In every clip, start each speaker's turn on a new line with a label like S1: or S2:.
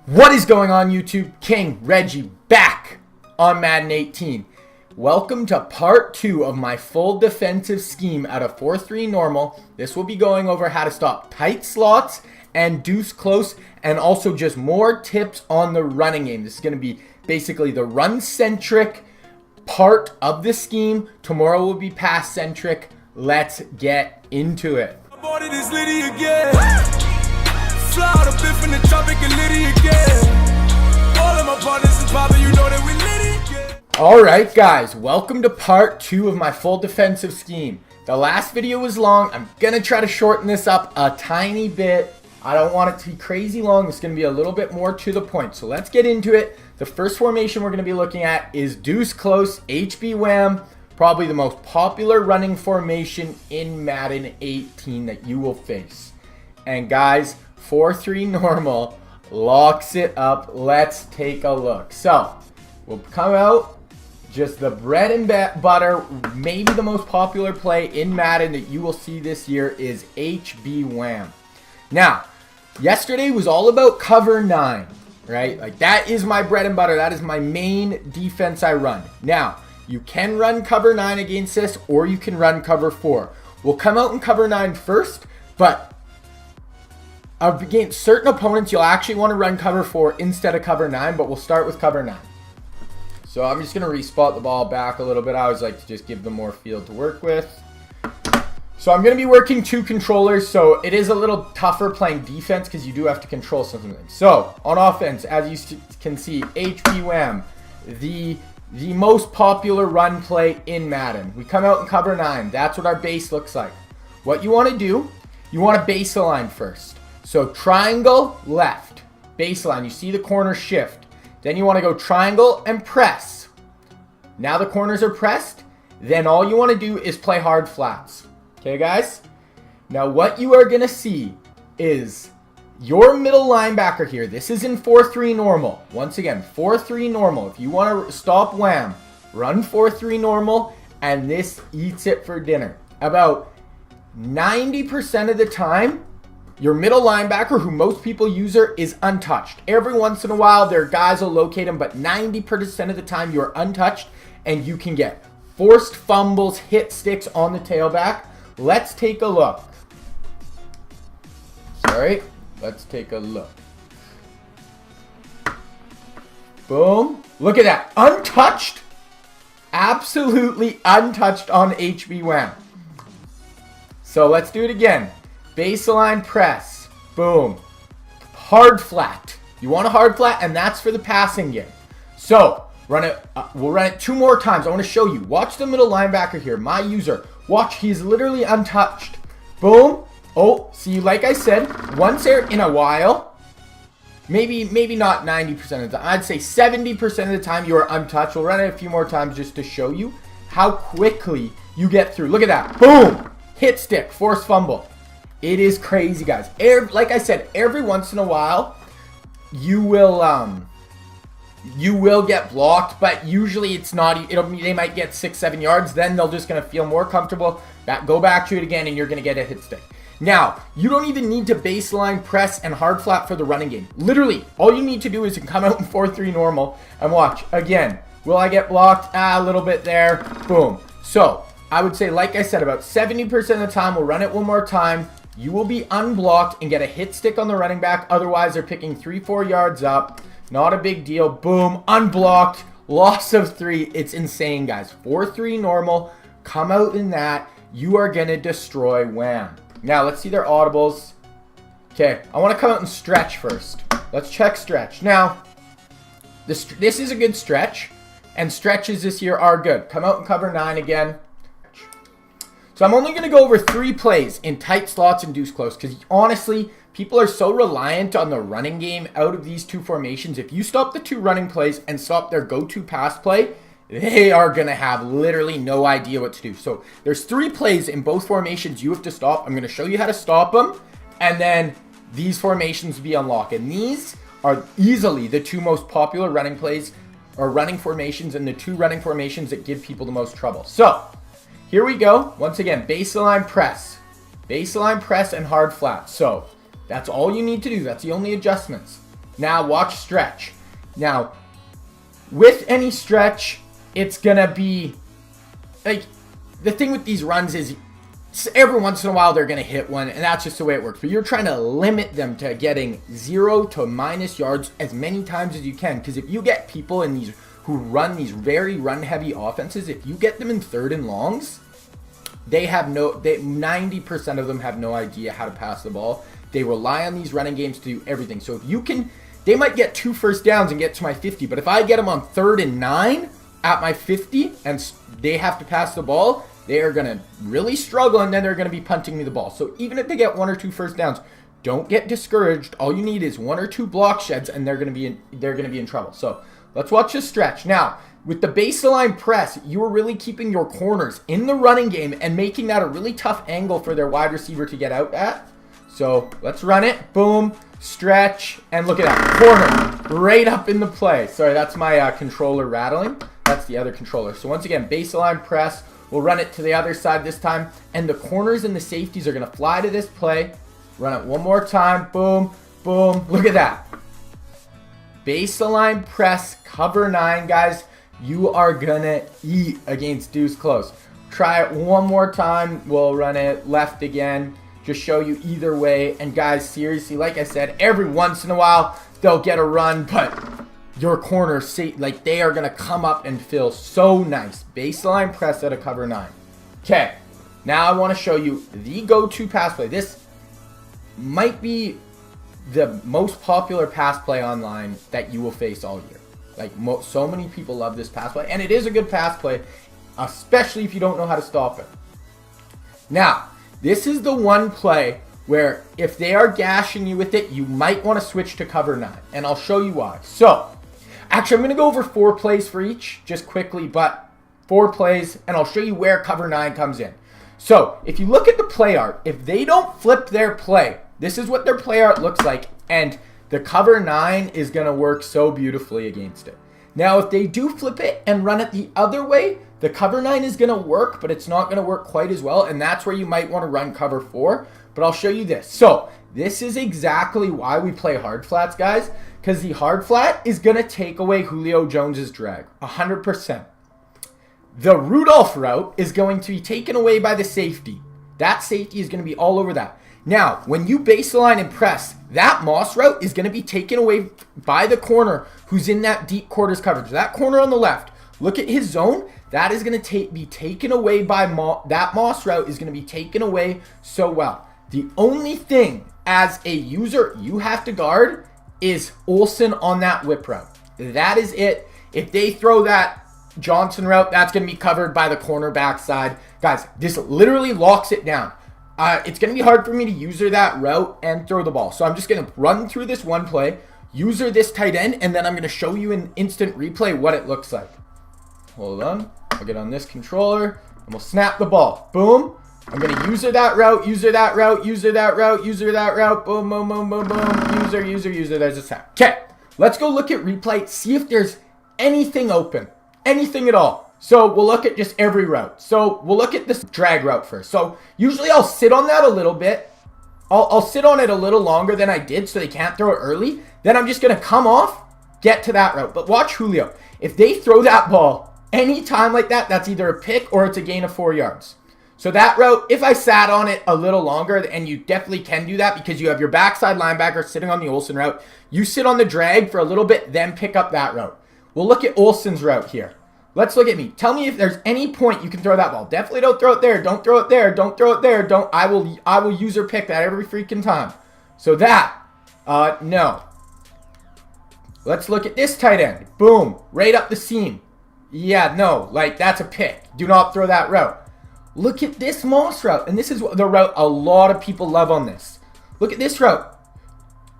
S1: What is going on, YouTube? King Reggie back on Madden 18. Welcome to part 2 of my full defensive scheme out of 4-3 normal. This will be going over how to stop tight slots and deuce close, and also just more tips on the running game. This is going to be basically the run-centric part of the scheme. Tomorrow will be pass-centric. Let's get into it. Slide a bit from the tropic and litty again. All of my partners is popping, you know that we litty again. Alright guys, welcome to part 2 of my full defensive scheme. The last video was long. I'm gonna try to shorten this up a tiny bit. I don't want it to be crazy long. It's gonna be a little bit more to the point. So let's get into it. The first formation we're gonna be looking at is deuce close, HB wham. Probably the most popular running formation in Madden 18 that you will face. And guys, 4-3 normal locks it up. Let's take a look. So we'll come out, just the bread and butter, maybe the most popular play in Madden that you will see this year is HB wham. Now, yesterday was all about cover 9, right? Like, that is my bread and butter. That is my main defense I run. Now, you can run cover 9 against this, or you can run cover 4. We'll come out in cover 9 first, but against certain opponents, you'll actually want to run cover 4 instead of cover 9, but we'll start with cover 9. So I'm just going to respot the ball back a little bit. I always like to just give them more field to work with. So I'm going to be working 2 controllers, so it is a little tougher playing defense because you do have to control something. So on offense, as you can see, HB wham, the most popular run play in Madden. We come out in cover 9. That's what our base looks like. What you want to do, you want to base align first. So triangle, left, baseline. You see the corner shift. Then you want to go triangle and press. Now the corners are pressed. Then all you want to do is play hard flats. Okay, guys? Now what you are going to see is your middle linebacker here. This is in 4-3 normal. Once again, 4-3 normal. If you want to stop wham, run 4-3 normal, and this eats it for dinner. About 90% of the time, your middle linebacker, who most people use her, is untouched. Every once in a while, their guys will locate him, but 90% of the time, you're untouched, and you can get forced fumbles, hit sticks on the tailback. Let's take a look. Sorry, let's take a look. Boom. Look at that. Untouched. Absolutely untouched on HB wham. So let's do it again. Baseline press. Boom. Hard flat. You want a hard flat, and that's for the passing game. So run it. We'll run it 2 more times. I want to show you. Watch the middle linebacker here. My user. Watch. He's literally untouched. Boom. Oh, see, like I said, once in a while, maybe not 90% of the time. I'd say 70% of the time you are untouched. We'll run it a few more times just to show you how quickly you get through. Look at that. Boom. Hit stick. Forced fumble. It is crazy, guys. Like I said, every once in a while, you will get blocked, but usually it's not. They might get 6-7 yards. Then they're just gonna feel more comfortable. Go back to it again, and you're gonna get a hit stick. Now, you don't even need to baseline press and hard flat for the running game. Literally, all you need to do is come out in 4-3 normal and watch again. Will I get blocked? A little bit there. Boom. So I would say, like I said, about 70% of the time, we'll run it one more time. You will be unblocked and get a hit stick on the running back. Otherwise, they're picking 3-4 yards up. Not a big deal. Boom. Unblocked. Loss of 3. It's insane, guys. 4-3 normal. Come out in that. You are going to destroy wham. Now, let's see their audibles. Okay. I want to come out and stretch first. Let's check stretch. Now, this is a good stretch. And stretches this year are good. Come out and cover 9 again. So I'm only going to go over 3 plays in tight slots and deuce close, because honestly, people are so reliant on the running game out of these 2 formations. If you stop the 2 running plays and stop their go-to pass play, they are going to have literally no idea what to do. So there's 3 plays in both formations you have to stop. I'm going to show you how to stop them, and then these formations will be unlocked. And these are easily the 2 most popular running plays or running formations, and the 2 running formations that give people the most trouble. So here we go. Once again, baseline press. Baseline press and hard flat. So that's all you need to do. That's the only adjustments. Now watch stretch. Now, with any stretch, it's going to be, like, the thing with these runs is every once in a while they're going to hit one, and that's just the way it works. But you're trying to limit them to getting 0 to minus yards as many times as you can. Because if you get people in these who run these very run-heavy offenses, if you get them in 3rd and longs, 90% of them have no idea how to pass the ball. They rely on these running games to do everything. So if you can, they might get 2 first downs and get to my 50. But if I get them on 3rd and 9 at my 50 and they have to pass the ball, they are going to really struggle, and then they're going to be punting me the ball. So even if they get 1 or 2 first downs, don't get discouraged. All you need is 1 or 2 block sheds, and they're going to be in trouble. So let's watch this stretch. Now, with the baseline press, you are really keeping your corners in the running game and making that a really tough angle for their wide receiver to get out at. So let's run it. Boom, stretch, and look at that. Corner right up in the play. Sorry, that's my controller rattling. That's the other controller. So once again, baseline press. We'll run it to the other side this time. And the corners and the safeties are going to fly to this play. Run it one more time. Boom, boom. Look at that. Baseline press, cover 9, guys. You are going to eat against Deuce close. Try it one more time. We'll run it left again. Just show you either way. And guys, seriously, like I said, every once in a while, they'll get a run. But your corners, like, they are going to come up and feel so nice. Baseline press at a cover 9. Okay. Now I want to show you the go-to pass play. This might be the most popular pass play online that you will face all year. Like, so many people love this pass play, and it is a good pass play, especially if you don't know how to stop it. Now, this is the one play where if they are gashing you with it, you might want to switch to cover 9, and I'll show you why. So, actually, I'm going to go over 4 plays for each, just quickly, but 4 plays, and I'll show you where cover 9 comes in. So, if you look at the play art, if they don't flip their play, this is what their play art looks like, and the cover 9 is going to work so beautifully against it. Now, if they do flip it and run it the other way, the cover 9 is going to work, but it's not going to work quite as well, and that's where you might want to run cover 4, but I'll show you this. So, this is exactly why we play hard flats, guys, because the hard flat is going to take away Julio Jones's drag, 100%. The Rudolph route is going to be taken away by the safety. That safety is going to be all over that. Now, when you baseline and press, that Moss route is going to be taken away by the corner who's in that deep quarters coverage. That corner on the left, look at his zone. That is going to be taken away by that Moss route is going to be taken away so well. The only thing as a user you have to guard is Olsen on that whip route. That is it. If they throw that Johnson route, that's going to be covered by the cornerback side. Guys, this literally locks it down. It's going to be hard for me to user that route and throw the ball. So I'm just going to run through this one play, user this tight end, and then I'm going to show you in instant replay what it looks like. Hold on. I'll get on this controller, and we'll snap the ball. Boom. I'm going to user that route, user that route, user that route, user that route. Boom, boom, boom, boom, boom. User, user, user. There's a snap. Okay. Let's go look at replay, see if there's anything open. Anything at all. So we'll look at just every route. So we'll look at this drag route first. So usually I'll sit on that a little bit. I'll sit on it a little longer than I did so they can't throw it early. Then I'm just going to come off, get to that route. But watch Julio. If they throw that ball anytime like that, that's either a pick or it's a gain of 4 yards. So that route, if I sat on it a little longer, and you definitely can do that because you have your backside linebacker sitting on the Olsen route, you sit on the drag for a little bit, then pick up that route. We'll look at Olsen's route here. Let's look at me. Tell me if there's any point you can throw that ball. Definitely don't throw it there. Don't throw it there. Don't throw it there. I will user pick that every freaking time. So that, no. Let's look at this tight end. Boom. Right up the seam. Yeah, no. Like, that's a pick. Do not throw that route. Look at this Moss route. And this is the route a lot of people love on this. Look at this route.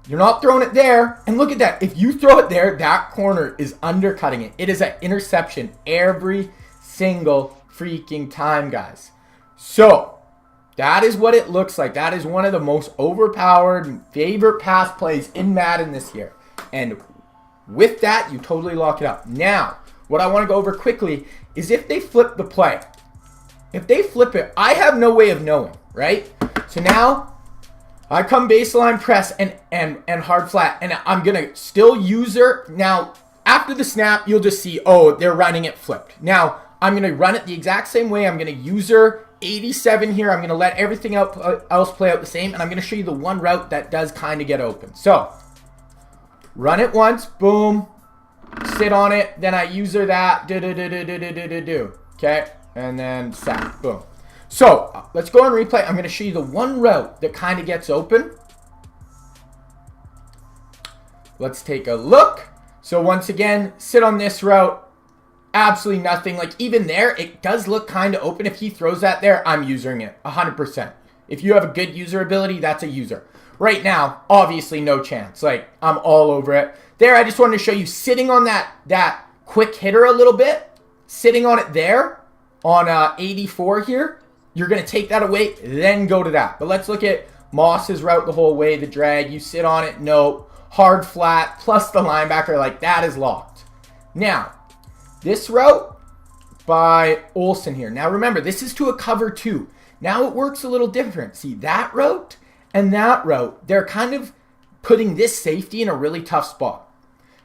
S1: You're not throwing it there. And look at that. If you throw it there, that corner is undercutting it. It is an interception every single freaking time, guys. So, that is what it looks like. That is one of the most overpowered favorite pass plays in Madden this year. And with that, you totally lock it up. Now, what I want to go over quickly is if they flip the play. If they flip it, I have no way of knowing, right? So now, I come baseline press and hard flat, and I'm going to still user. Now, after the snap, you'll just see, oh, they're running it flipped. Now, I'm going to run it the exact same way. I'm going to user 87 here. I'm going to let everything else play out the same, and I'm going to show you the one route that does kind of get open. So, run it once, boom, sit on it, then I user that, okay, and then sat, boom. So, let's go on replay. I'm going to show you the one route that kind of gets open. Let's take a look. So, once again, sit on this route. Absolutely nothing. Like, even there, it does look kind of open. If he throws that there, I'm using it 100%. If you have a good user ability, that's a user. Right now, obviously, no chance. Like, I'm all over it. There, I just wanted to show you sitting on that quick hitter a little bit. Sitting on it there on 84 here. You're going to take that away, then go to that. But let's look at Moss's route the whole way. The drag, you sit on it, no. Hard flat, plus the linebacker, like that is locked. Now, this route by Olsen here. Now remember, this is to a cover 2. Now it works a little different. See, that route and that route, they're kind of putting this safety in a really tough spot.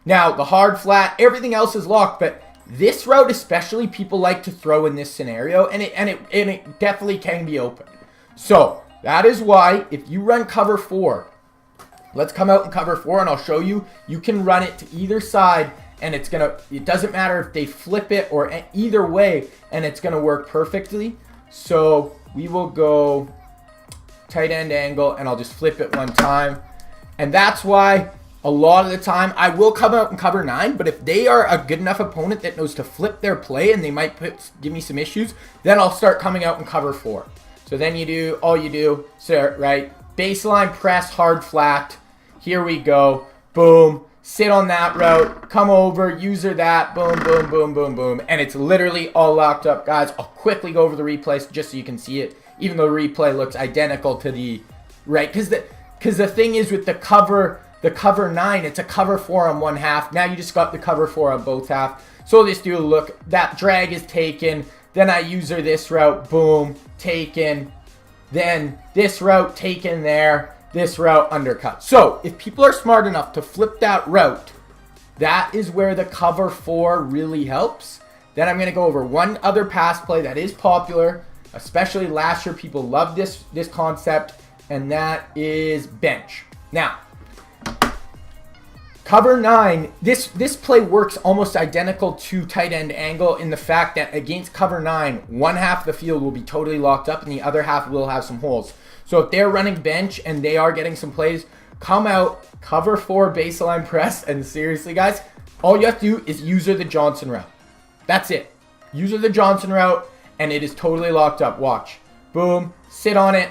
S1: Now, the hard flat, everything else is locked, but this route especially, people like to throw in this scenario, and it definitely can be open. So, that is why, if you run cover 4, let's come out in cover 4, and I'll show you, you can run it to either side, and it doesn't matter if they flip it or either way, and it's gonna work perfectly. So, we will go tight end angle, and I'll just flip it one time. And that's why a lot of the time I will come out in cover 9, but if they are a good enough opponent that knows to flip their play and they might give me some issues, then I'll start coming out in cover 4. So then all you do, right, baseline press, hard flat. Here we go. Boom. Sit on that route. Come over. User that. Boom, boom, boom, boom, boom. And it's literally all locked up, guys. I'll quickly go over the replays just so you can see it, even though the replay looks identical to the, right? Because the thing is with the cover 9, it's a cover 4 on one half. Now you just got the cover 4 on both half. So let's do a look. That drag is taken. Then I user this route. Boom. Taken. Then this route taken there. This route undercut. So if people are smart enough to flip that route, that is where the cover 4 really helps. Then I'm going to go over one other pass play that is popular, especially last year. People love this concept, and that is bench. Now, cover 9, this play works almost identical to tight end angle in the fact that against cover 9, one half of the field will be totally locked up and the other half will have some holes. So if they're running bench and they are getting some plays, come out, cover 4 baseline press, and seriously, guys, all you have to do is user the Johnson route. That's it. User the Johnson route, and it is totally locked up. Watch. Boom. Sit on it.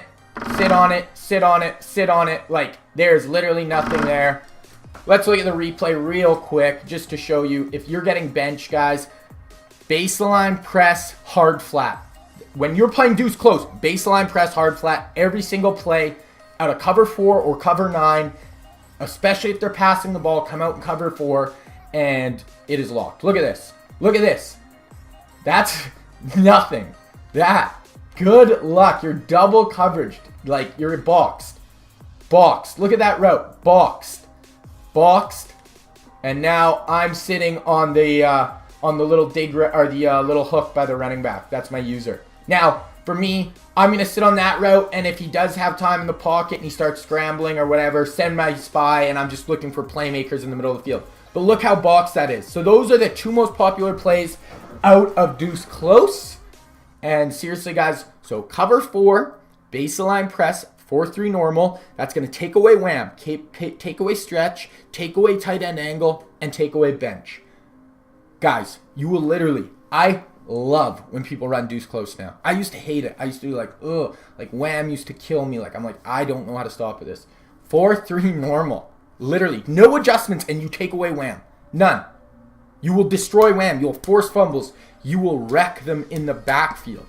S1: Sit on it. Sit on it. Sit on it. Like, there's literally nothing there. Let's look at the replay real quick just to show you. If you're getting bench, guys, baseline press, hard flat. When you're playing Deuce close, baseline press, hard flat, every single play out of cover 4 or cover 9, especially if they're passing the ball, come out in cover 4, and it is locked. Look at this. Look at this. That's nothing. That. Good luck. You're double coverage. Like, you're boxed. Boxed. Look at that route. Boxed. Boxed. And now I'm sitting on the little dig or the little hook by the running back. That's my user. Now, for me, I'm going to sit on that route, and if he does have time in the pocket and he starts scrambling or whatever, send my spy, and I'm just looking for playmakers in the middle of the field. But look how boxed that is. So those are the 2 most popular plays out of Deuce close. And seriously, guys, so cover 4, baseline press, 4-3 normal. That's going to take away wham, take away stretch, take away tight end angle, and take away bench. Guys, you will literally, I love when people run Deuce close now. I used to hate it. I used to be like, ugh, like wham used to kill me. Like, I'm like, I don't know how to stop with this. 4-3 normal. Literally, no adjustments, and you take away wham. None. You will destroy wham. You'll force fumbles. You will wreck them in the backfield.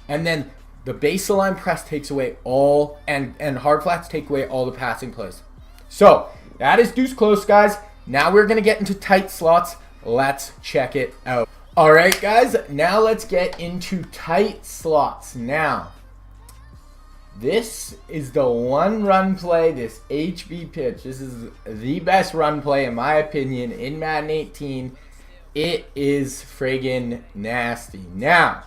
S1: And then the baseline press takes away all, and hard flats take away all the passing plays. So, that is Deuce close, guys. Now we're going to get into tight slots. Let's check it out. All right, guys, now let's get into tight slots. Now, This is the one run play, this HB pitch. This is the best run play, in my opinion, in Madden 18. It is friggin' nasty. Now,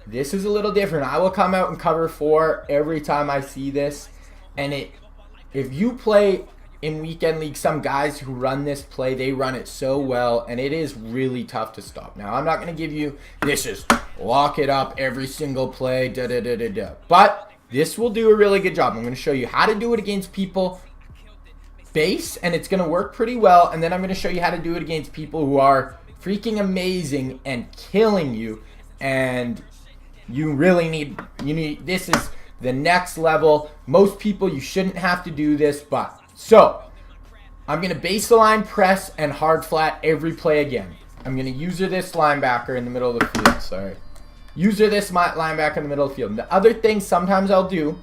S1: this is a little different. I will come out and cover 4 every time I see this. And if you play in weekend league, some guys who run this play, they run it so well, and it is really tough to stop. Now, I'm not going to give you, this is lock it up every single play, da-da-da-da-da. But this will do a really good job. I'm going to show you how to do it against people base, and it's going to work pretty well. And then I'm going to show you how to do it against people who are freaking amazing and killing you. And you really need, this is the next level. Most people, you shouldn't have to do this, but so I'm going to baseline press and hard flat every play again. I'm going to user this linebacker in the middle of the field. Sorry. User this linebacker in the middle of the field. And the other thing sometimes I'll do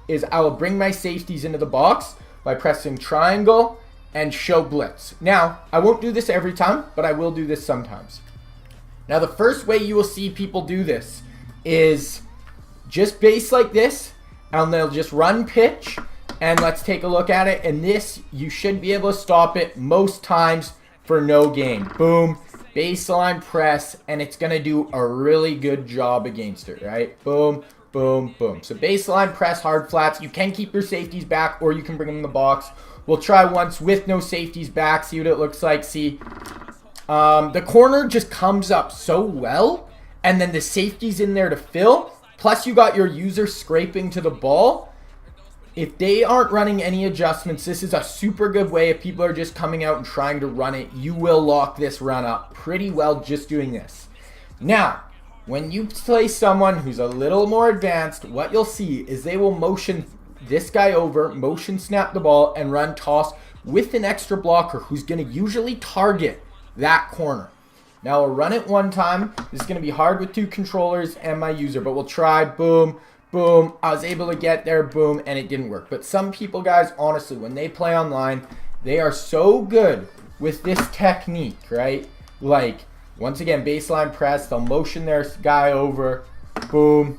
S1: is I will bring my safeties into the box by pressing triangle and show blitz. Now, I won't do this every time, but I will do this sometimes. Now, the first way you will see people do this is just base like this, and they'll just run pitch, and let's take a look at it. And this, you should be able to stop it most times for no gain. Boom, baseline press, and it's going to do a really good job against it, right? Boom, boom, boom. So baseline press, hard flats. You can keep your safeties back, or you can bring them in the box. We'll try once with no safeties back, see what it looks like. See, the corner just comes up so well, and then the safety's in there to fill. Plus, you got your user scraping to the ball. If they aren't running any adjustments, this is a super good way. If people are just coming out and trying to run it, you will lock this run up pretty well just doing this. Now, when you play someone who's a little more advanced, what you'll see is they will motion this guy over, motion snap the ball, and run toss with an extra blocker who's going to usually target that corner. Now, we'll run it one time. This is going to be hard with 2 controllers and my user, but we'll try. Boom, boom. I was able to get there, boom, and it didn't work. But some people, guys, honestly, when they play online, they are so good with this technique, right? Like, once again, baseline press. They'll motion their guy over. Boom.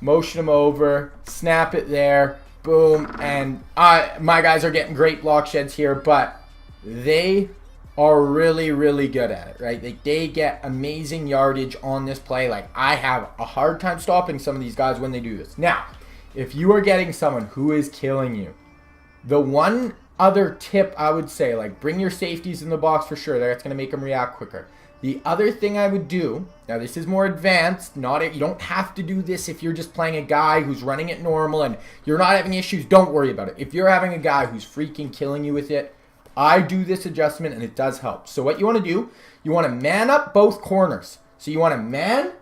S1: Motion him over. Snap it there. Boom. And my guys are getting great block sheds here, but they are really, really good at it, right? They get amazing yardage on this play. Like, I have a hard time stopping some of these guys when they do this. Now, if you are getting someone who is killing you, the one other tip I would say, like, bring your safeties in the box for sure. That's going to make them react quicker. The other thing I would do, now this is more advanced, you don't have to do this if you're just playing a guy who's running it normal and you're not having issues, don't worry about it. If you're having a guy who's freaking killing you with it, I do this adjustment and it does help. So what you want to do, you want to man up both corners. So you want to man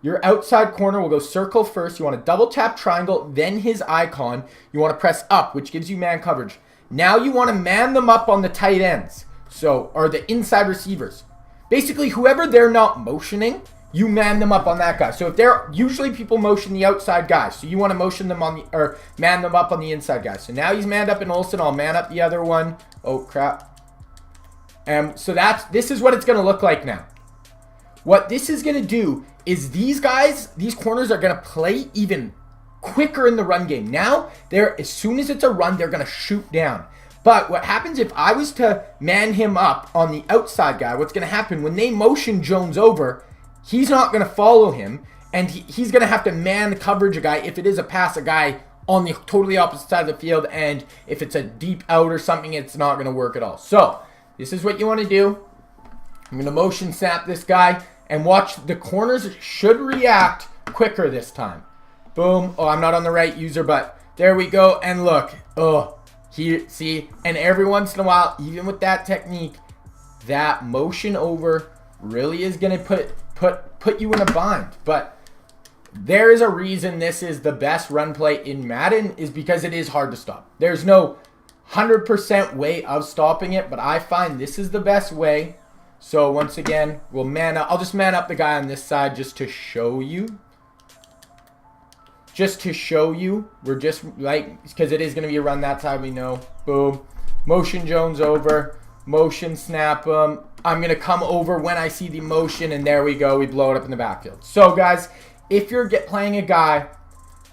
S1: your outside corner. We'll go circle first. You want to double tap triangle, then his icon. You want to press up, which gives you man coverage. Now you want to man them up on the tight ends. So, or the inside receivers. Basically, whoever they're not motioning, you man them up on that guy. So if they're, usually people motion the outside guys. So you want to motion them on the, or man them up on the inside guys. So now he's manned up in Olsen. I'll man up the other one. Oh, crap. And so this is what it's going to look like now. What this is going to do is these guys, these corners are going to play even quicker in the run game. Now, as soon as it's a run, they're going to shoot down. But what happens if I was to man him up on the outside guy, what's going to happen when they motion Jones over, he's not going to follow him, and he's going to have to man the coverage a guy. If it is a pass, a guy on the totally opposite side of the field, and if it's a deep out or something, it's not going to work at all. So, this is what you want to do. I'm going to motion snap this guy, and watch, the corners should react quicker this time. Boom. Oh, I'm not on the right user, but there we go, and look. Oh, here, see, and every once in a while, even with that technique, that motion over really is going to put you in a bind. But there is a reason this is the best run play in Madden, is because it is hard to stop. There's no 100% way of stopping it, but I find this is the best way. So once again, we'll man up. I'll just man up the guy on this side just to show you. Just to show you, we're just like, because it is going to be a run that side, we know. Boom. Motion Jones over. Motion snap him. I'm going to come over when I see the motion, and there we go. We blow it up in the backfield. So, guys, if you're playing a guy,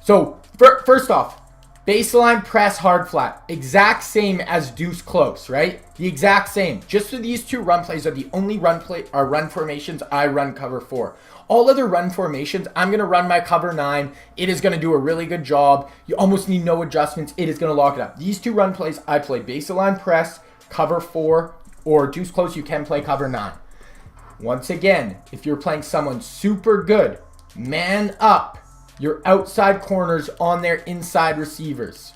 S1: so First off, baseline press hard flat. Exact same as deuce close, right? The exact same. Just so these two run plays are the only run formations I run cover 4. All other run formations, I'm going to run my cover 9. It is going to do a really good job. You almost need no adjustments. It is going to lock it up. These two run plays, I play baseline press, cover 4, or deuce close, you can play cover 9. Once again, if you're playing someone super good, man up your outside corners on their inside receivers.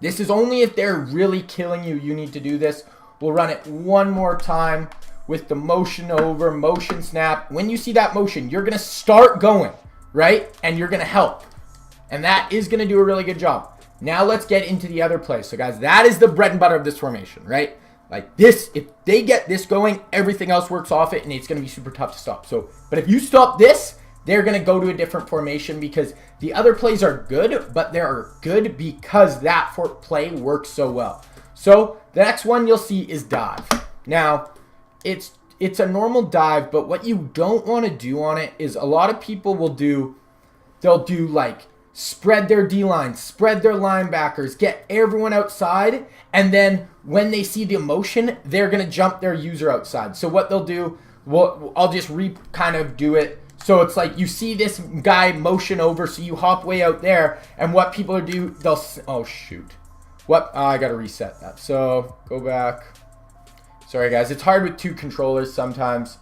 S1: This is only if they're really killing you, you need to do this. We'll run it one more time with the motion over, motion snap. When you see that motion, you're going to start going, right? And you're going to help. And that is going to do a really good job. Now let's get into the other plays. So guys, that is the bread and butter of this formation, right? Like this, if they get this going, everything else works off it, and it's going to be super tough to stop. So, but if you stop this, they're going to go to a different formation because the other plays are good, but they're good because that play works so well. So the next one you'll see is dive. Now, it's a normal dive, but what you don't want to do on it is a lot of people will do, they'll do like spread their D-line, spread their linebackers, get everyone outside, and then when they see the motion, they're going to jump their user outside. So what they'll do, I'll just kind of do it. So it's like you see this guy motion over, so you hop way out there, and what people do, they'll, oh shoot. I got to reset that. So go back. Sorry guys, it's hard with two controllers sometimes.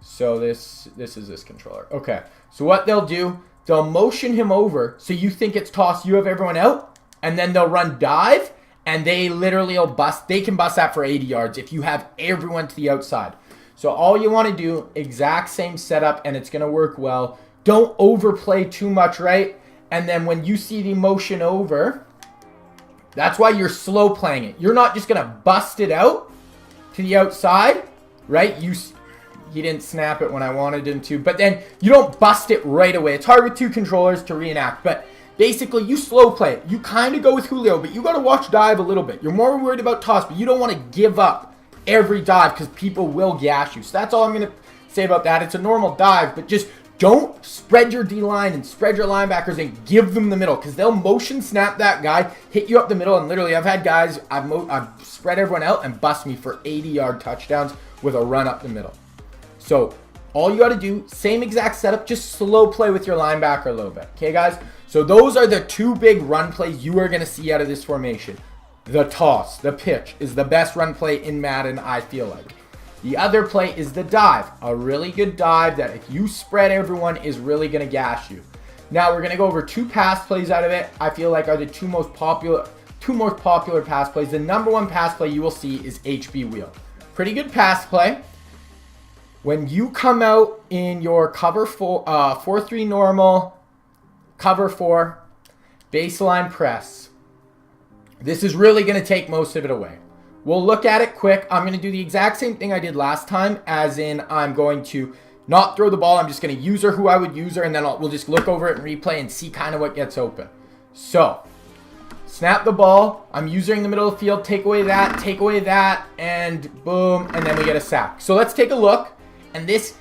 S1: So this is this controller. Okay, so what they'll do, they'll motion him over, so you think it's toss, you have everyone out, and then they'll run dive, and they literally will bust, they can bust that for 80 yards if you have everyone to the outside. So all you want to do, exact same setup, and it's going to work well. Don't overplay too much, right? And then when you see the motion over, that's why you're slow playing it. You're not just going to bust it out to the outside, right? He didn't snap it when I wanted him to, but then you don't bust it right away. It's hard with two controllers to reenact, but basically you slow play it. You kind of go with Julio, but you got to watch dive a little bit. You're more worried about toss, but you don't want to give up every dive because people will gash you. So that's all I'm going to say about that. It's a normal dive, but just don't spread your D-line and spread your linebackers and give them the middle because they'll motion snap that guy, hit you up the middle, and literally I've had guys, I've spread everyone out and bust me for 80-yard touchdowns with a run up the middle. So all you got to do, same exact setup, just slow play with your linebacker a little bit. Okay, guys? So those are the two big run plays you are going to see out of this formation. The toss, the pitch, is the best run play in Madden, I feel like. The other play is the dive. A really good dive that if you spread everyone is really going to gash you. Now we're going to go over two pass plays out of it. I feel like are the two most popular pass plays. The number one pass play you will see is HB wheel. Pretty good pass play. When you come out in your cover 4-3 normal, cover 4, baseline press, this is really going to take most of it away. We'll look at it quick. I'm going to do the exact same thing I did last time, as in I'm going to not throw the ball. I'm just going to use her who I would use her, and then we'll just look over it and replay and see kind of what gets open. So, snap the ball. I'm using in the middle of the field. Take away that, and boom, and then we get a sack. So let's take a look, and this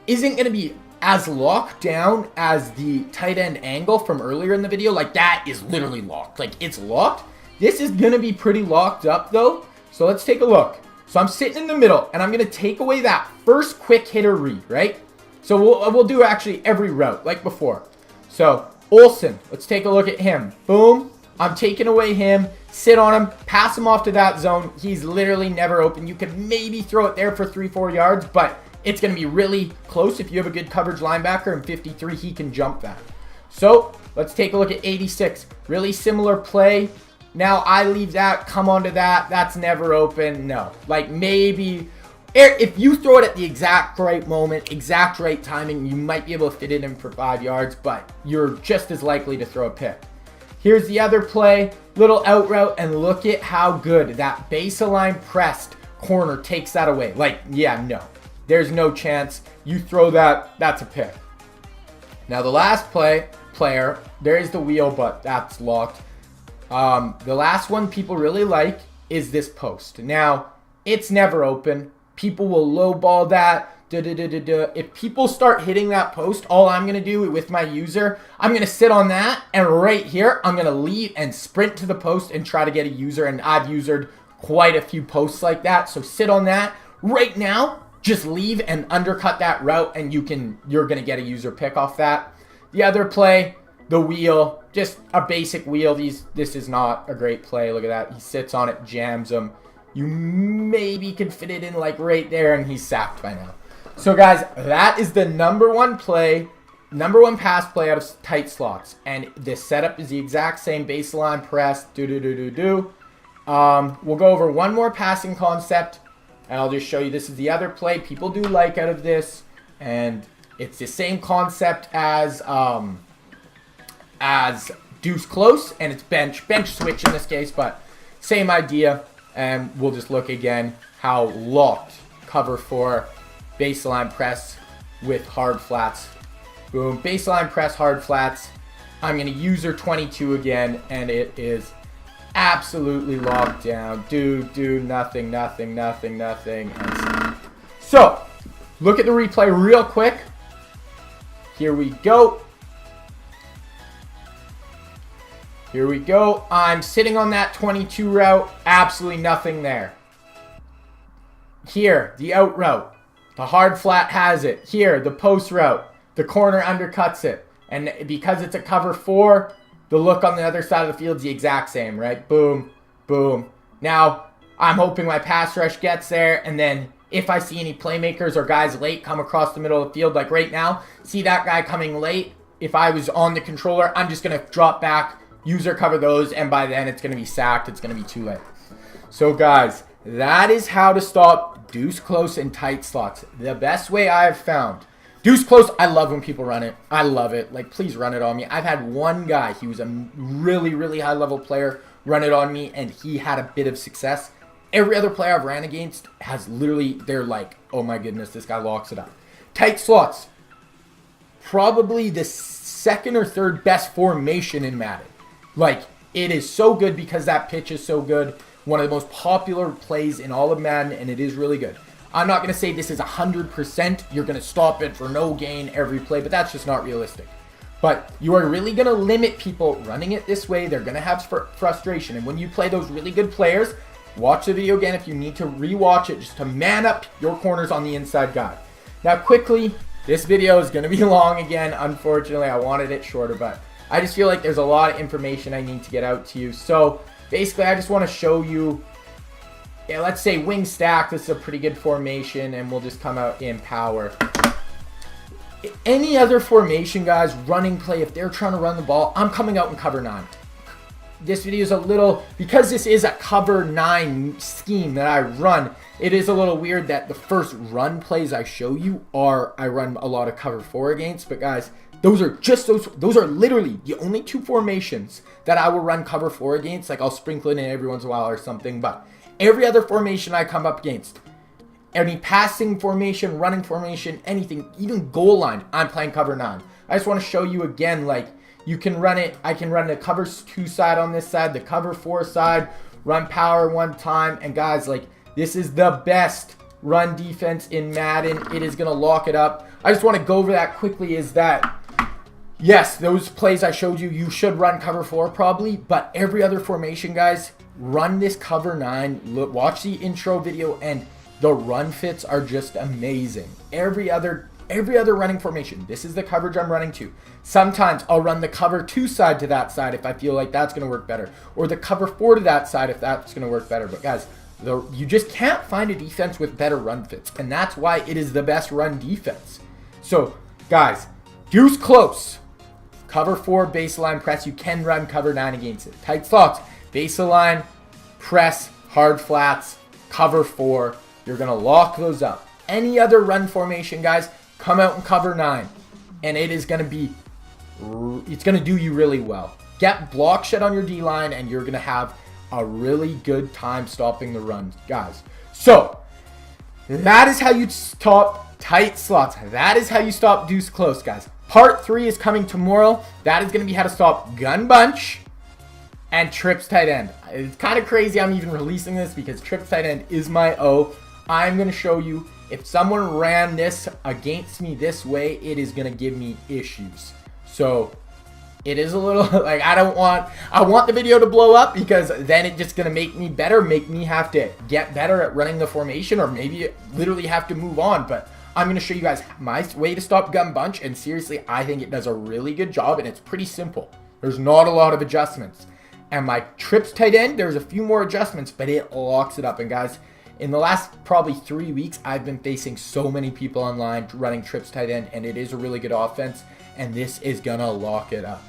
S1: isn't going to be as locked down as the tight end angle from earlier in the video. Like, that is literally locked. Like, it's locked. This is going to be pretty locked up, though. So let's take a look. So I'm sitting in the middle, and I'm going to take away that first quick hitter read, right? So we'll do actually every route, like before. So Olsen, let's take a look at him. Boom. I'm taking away him. Sit on him. Pass him off to that zone. He's literally never open. You could maybe throw it there for 3-4 yards, but it's going to be really close. If you have a good coverage linebacker and 53, he can jump that. So let's take a look at 86. Really similar play. Now I leave that, come onto that. That's never open. No. Like maybe if you throw it at the exact right moment, exact right timing, you might be able to fit it in for 5 yards, but you're just as likely to throw a pick. Here's the other play, little out route, and look at how good that baseline pressed corner takes that away. Like, yeah, no. There's no chance. You throw that, that's a pick. Now the last player, there is the wheel, but that's locked. The last one people really like is this post. Now, it's never open. People will lowball that. If people start hitting that post, all I'm going to do with my user, I'm going to sit on that, and right here, I'm going to leave and sprint to the post and try to get a user, and I've usered quite a few posts like that. So sit on that. Right now, just leave and undercut that route, and you're going to get a user pick off that. The other play, the wheel, just a basic wheel. This is not a great play. Look at that. He sits on it, jams him. You maybe can fit it in like right there, and he's sacked by now. So guys, that is the number one pass play out of tight slots. And the setup is the exact same. Baseline press, We'll go over one more passing concept, and I'll just show you. This is the other play people do like out of this, and it's the same concept as Deuce close, and it's bench switch in this case, but same idea. And we'll just look again how locked cover 4 baseline press with hard flats. Boom, baseline press, hard flats. I'm going to user 22 again, and it is absolutely locked down. Nothing. So, look at the replay real quick. Here we go. I'm sitting on that 22 route. Absolutely nothing there. Here, the out route. The hard flat has it. Here, the post route. The corner undercuts it. And because it's a cover 4, the look on the other side of the field is the exact same, right? Boom, boom. Now, I'm hoping my pass rush gets there. And then if I see any playmakers or guys late come across the middle of the field, like right now, see that guy coming late. If I was on the controller, I'm just going to drop back, user cover those, and by then it's going to be sacked. It's going to be too late. So guys, that is how to stop Deuce close and tight slots. The best way I have found. Deuce close, I love when people run it. I love it. Like, please run it on me. I've had one guy, he was a really, really high level player, run it on me, and he had a bit of success. Every other player I've ran against has literally, they're like, oh my goodness, this guy locks it up. Tight slots. Probably the second or third best formation in Madden. Like, it is so good because that pitch is so good. One of the most popular plays in all of Madden, and it is really good. I'm not going to say this is 100%. You're going to stop it for no gain every play, but that's just not realistic. But you are really going to limit people running it this way. They're going to have frustration. And when you play those really good players, watch the video again if you need to rewatch it just to man up your corners on the inside guy. Now, quickly, this video is going to be long again. Unfortunately, I wanted it shorter, but I just feel like there's a lot of information I need to get out to you. So basically, I just want to show you, let's say wing stack. This is a pretty good formation, and we'll just come out in power. Any other formation, guys, running play, if they're trying to run the ball, I'm coming out in cover 9. This video is a little, because this is a cover 9 scheme that I run, it is a little weird that the first run plays I show you are, I run a lot of cover 4 against, but guys, those are literally the only 2 formations that I will run cover 4 against. Like, I'll sprinkle it in every once in a while or something, but every other formation I come up against, any passing formation, running formation, anything, even goal line, I'm playing cover 9. I just want to show you again, like, you can run it, I can run the cover 2 side on this side, the cover 4 side, run power one time, and guys, like, this is the best run defense in Madden. It is going to lock it up. I just want to go over that quickly, is that yes, those plays I showed you, you should run cover 4 probably, but every other formation, guys, run this cover 9. Look, watch the intro video, and the run fits are just amazing. Every other running formation, this is the coverage I'm running to. Sometimes I'll run the cover 2 side to that side if I feel like that's going to work better, or the cover 4 to that side if that's going to work better. But guys, you just can't find a defense with better run fits, and that's why it is the best run defense. So, guys, Deuce close. Cover 4 baseline press. You can run cover 9 against it. Tight slots. Baseline press, hard flats, cover 4. You're going to lock those up. Any other run formation, guys, come out and cover 9. And it is going to be, it's going to do you really well. Get block shut on your D-line, and you're going to have a really good time stopping the run, guys. So, that is how you stop tight slots. That is how you stop Deuce close, guys. Part 3 is coming tomorrow. That is going to be how to stop gun bunch and trips tight end. It's kind of crazy I'm even releasing this because trips tight end is my O. I'm going to show you If someone ran this against me this way, it is going to give me issues. So it is a little like I want the video to blow up, because then it's just going to make me better, make me have to get better at running the formation, or maybe literally have to move on. But I'm going to show you guys my way to stop gun bunch, and seriously, I think it does a really good job, and it's pretty simple. There's not a lot of adjustments. And my trips tight end, there's a few more adjustments, but it locks it up. And guys, in the last probably 3 weeks, I've been facing so many people online running trips tight end, and it is a really good offense, and this is going to lock it up.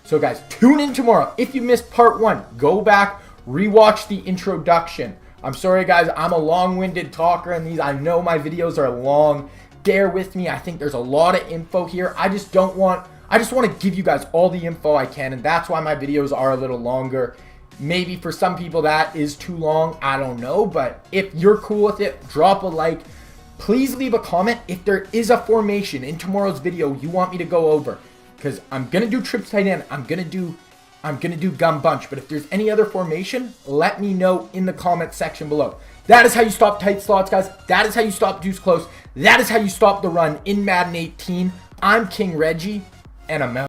S1: So guys, tune in tomorrow. If you missed part 1, go back, rewatch the introduction. I'm sorry guys, I'm a long-winded talker in these. I know my videos are long. Bear with me. I think there's a lot of info here. I just want to give you guys all the info I can, and that's why my videos are a little longer. Maybe for some people that is too long, I don't know, but if you're cool with it, drop a like. Please leave a comment if there is a formation in tomorrow's video you want me to go over, because I'm gonna do trips tight end, I'm gonna do gun bunch, but if there's any other formation, let me know in the comment section below. That is how you stop tight slots, guys. That is how you stop deuce close. That is how you stop the run in Madden 18. I'm King Reggie, and I'm out.